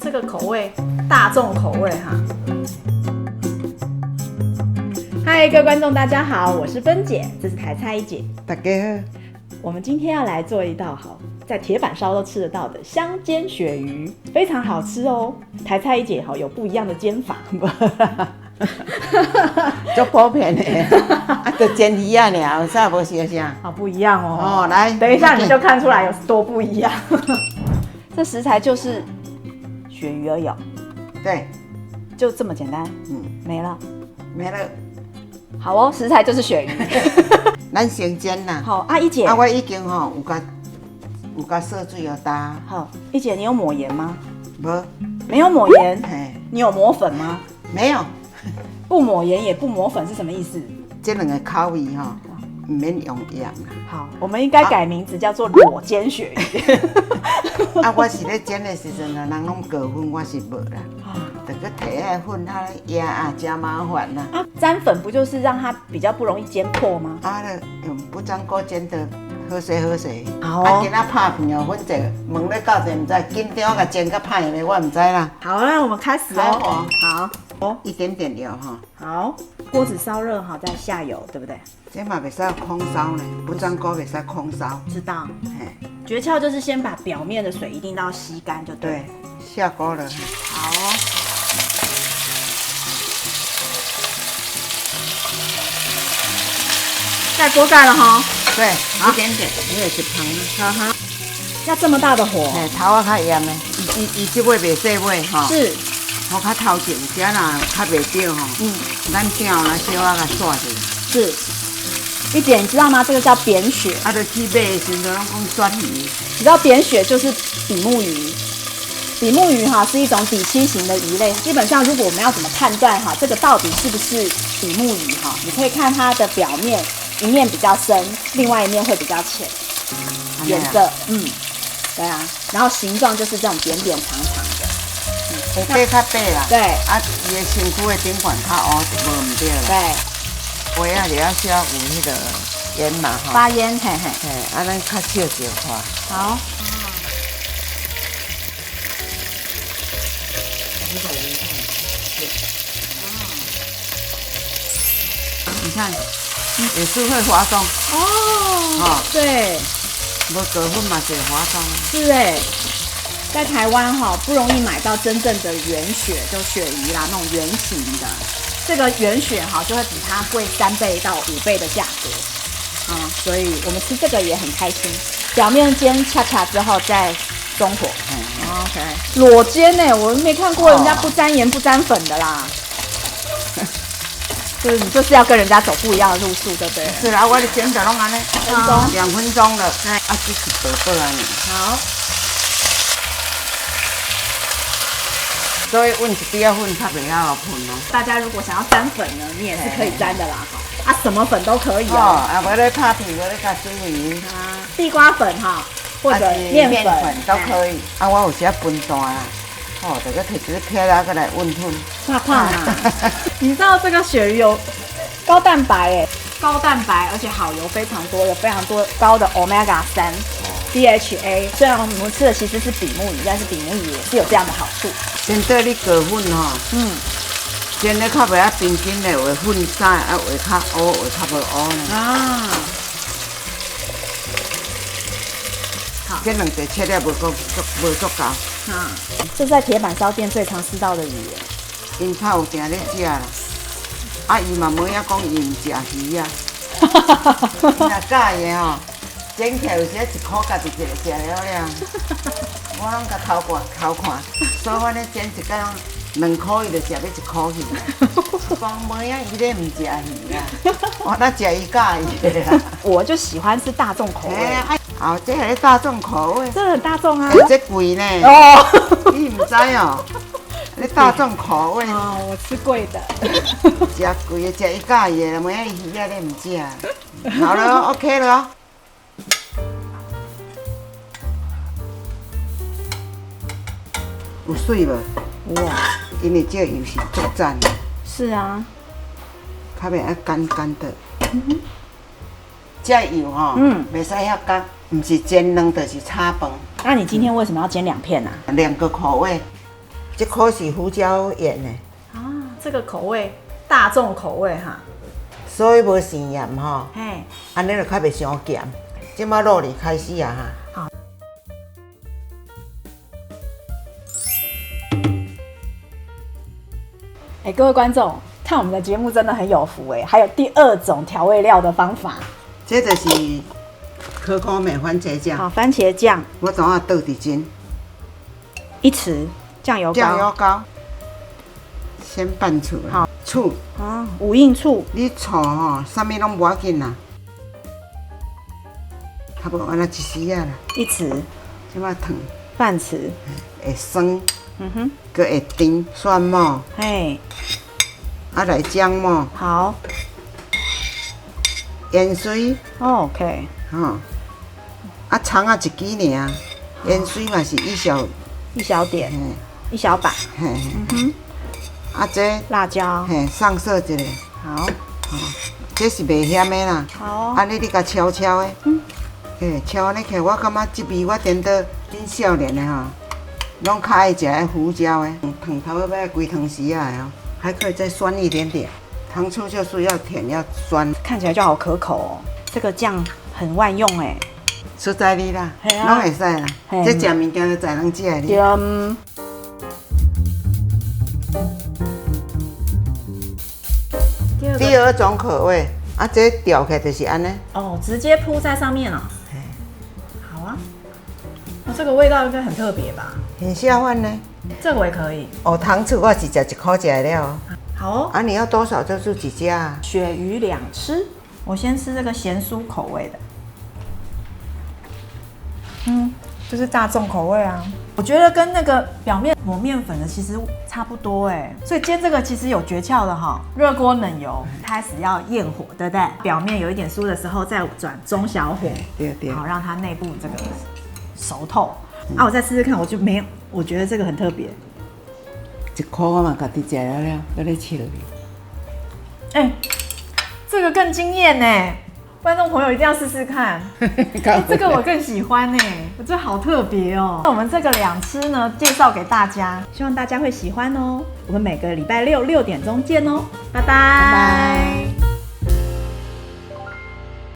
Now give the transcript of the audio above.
这个口味大众口味哈。嗨，各位观众，大家好，我是芬姐，这是台菜一姐。大家好，我们今天要来做一道好在铁板烧都吃得到的香煎鱈鱼，非常好吃哦。台菜一姐好有不一样的煎法，足普遍的，啊，就煎鱼啊尔，有啥无相像？好不一样哦。哦，来，等一下你就看出来有多不一样。这食材就是鱈鱼而已哦，对，就这么简单，没了。没了。好哦，食材就是鱈鱼。咱先煎啦。好，阿一姐。啊，我已经吼有甲烧水有打。好，一姐，你有抹盐吗？无。没有抹盐。嘿，你有抹粉吗？没有。不抹盐也不抹粉是什么意思？这两个口味吼，唔免用盐啦。好，我们应该改名字叫做裸煎鱈鱼。啊，我是咧煎的时阵啊，人拢过粉，我是无啦。得个摕那粉啊压啊，真麻烦啦。啊，沾粉不就是让它比较不容易煎破吗？啊，用不粘锅煎的好势好势。好哦。啊，今仔拍片哦，粉者问咧到底唔知，紧张甲煎甲歹咧，我唔知啦。好，那我们开始哦。好。哦，一点点油哈。好，锅子烧热好，再下油，对不对？这嘛袂使空烧呢，不粘锅袂使空烧。知道。嘿，诀窍就是先把表面的水一定都要吸干就对。对，下锅了。好哦。盖锅盖了哈。对，一点点，你也是香啊。哈哈。要这么大的火。嘿，头啊较严的，伊这尾袂细尾哈。是。火较头前，只若较袂着吼。咱姜啦、小啊甲刷去。是。一姐，你知道吗？这个叫扁鳕。啊，就去买的时阵拢讲转鱼。你知道扁鳕就是比目鱼。比目鱼哈是一种底栖型的鱼类，基本上如果我们要怎么判断哈，这个到底是不是比目鱼哈？你可以看它的表面，一面比较深，另外一面会比较浅，颜色，对啊，然后形状就是这种扁扁长长的。有底较白啦。对。啊，伊的身躯的顶管较乌，就无唔对啦。对。尾啊，就要需要有迄个烟嘛哈。发烟，嘿嘿。嘿，啊，咱较少少看。好。你看，也是会滑动。哦。对。无过粉嘛是滑动。是哎，在台湾哈不容易买到真正的原鳕，就鱈鱼啦那种圆形的，这个原鳕哈就会比它贵3倍到5倍的价格，所以我们吃这个也很开心。表面煎恰恰之后再中火。OK。裸煎呢，我没看过人家不沾盐不沾粉的啦。就是你就是要跟人家走不一样的路数，对不对？是啦，我的煎的拢安尼，2分钟了，啊，只是薄薄安尼。好。所以阮一滴仔粉较袂晓喷哦。大家如果想要沾粉呢，你也是可以沾的啦，啊，什么粉都可以哦。啊，我咧拍片，我咧甲煮鱼，地瓜粉哈，或者面粉都可以。啊，我有时分大啦。这个摕一个撇啦，过来温吞。怕怕啊！你知道这个鱈鱼有高蛋白哎，高蛋白，而且好油非常多，有非常多高的 omega 3 DHA。虽然我们吃的其实是比目鱼，但是比目鱼也是有这样的好处。先对你过粉吼，煎咧较袂啊平均咧，画粉色啊，画较乌，画较无乌呢。啊。好。这两个切了无足够。这在铁板烧店最常吃到的鱼。因炒有定咧食啦，啊伊嘛无影讲伊唔食鱼啊。若介意吼，煎起来有时1块家己一个食了了。我拢甲偷看，所以我咧煎一间2块伊就食要1块去。讲无影伊咧唔食鱼啊，我哪食伊介意的啦。我就喜欢吃大众口味。哦，这还是大众口味。这很大众啊。这贵呢。你唔知哦？你大众口味。哦，我吃贵的。食贵的，食伊介意的，无影伊鱼啊，你唔食。好了 ，OK 了哦。有水无？哇，因为这油是足赞的。是啊。较袂啊干干的。这油吼，袂使遐干，唔是煎卵就是炒饭。那你今天为什么要煎2片啊？ 2个口味，这颗是胡椒盐的，啊，这个口味大众口味哈。所以无生盐吼，嘿，安尼就较袂伤咸。即马肉里开始啊哈。好。哎，各位观众，看我们的节目真的很有福哎，还有第2种调味料的方法。这就是可可美番茄酱。好，番茄酱我怎啊倒伫斤1匙，酱油膏。酱油膏，先拌醋。好，醋。啊，5印醋。你醋吼，啥物拢无要紧啦。差不多安尼1匙啊啦。1匙。即马烫。半匙。会酸。嗯哼。佮会甜，蒜末。嘿。啊来姜末。好。盐水。OK。吼。啊葱啊1支尔，盐水嘛是一小点，1小把。嘿。嗯哼。啊这辣椒。嘿，上色一下。好。这是袂咸的啦。好。安尼你甲敲敲的。嘿，敲安尼起，我感觉这味我颠倒恁少年的吼，拢较爱食迄胡椒的。汤头要规汤匙啊哦，还可以再酸一点点。糖醋就是要甜要酸，看起来就好可口哦。这个酱很万用哎。实在哩啦，拢会使啦。这食物件就才能食的。第2种口味，啊，这调起来就是安尼。哦，直接铺在上面哦。好啊。哦，这个味道应该很特别吧？很下饭呢。这个我也可以。哦，糖醋我是食1颗食了哦。好哦。啊，你要多少就是几家啊？鳕鱼2吃，我先吃这个咸酥口味的。就是大众口味啊。我觉得跟那个表面抹面粉的其实差不多哎，所以煎这个其实有诀窍的哈。热锅冷油，开始要焰火，对不对？表面有一点酥的时候，再转中小火，对，好让它内部这个熟透。啊，我再试试看，我觉得这个很特别。1颗我嘛家己食了了，搁咧切落去。哎，这个更惊艳呢！观众朋友一定要试试看，这个我更喜欢呢，我觉得好特别哦。我们这个2吃呢，介绍给大家，希望大家会喜欢哦。我们每个礼拜6 6点钟见哦，拜拜。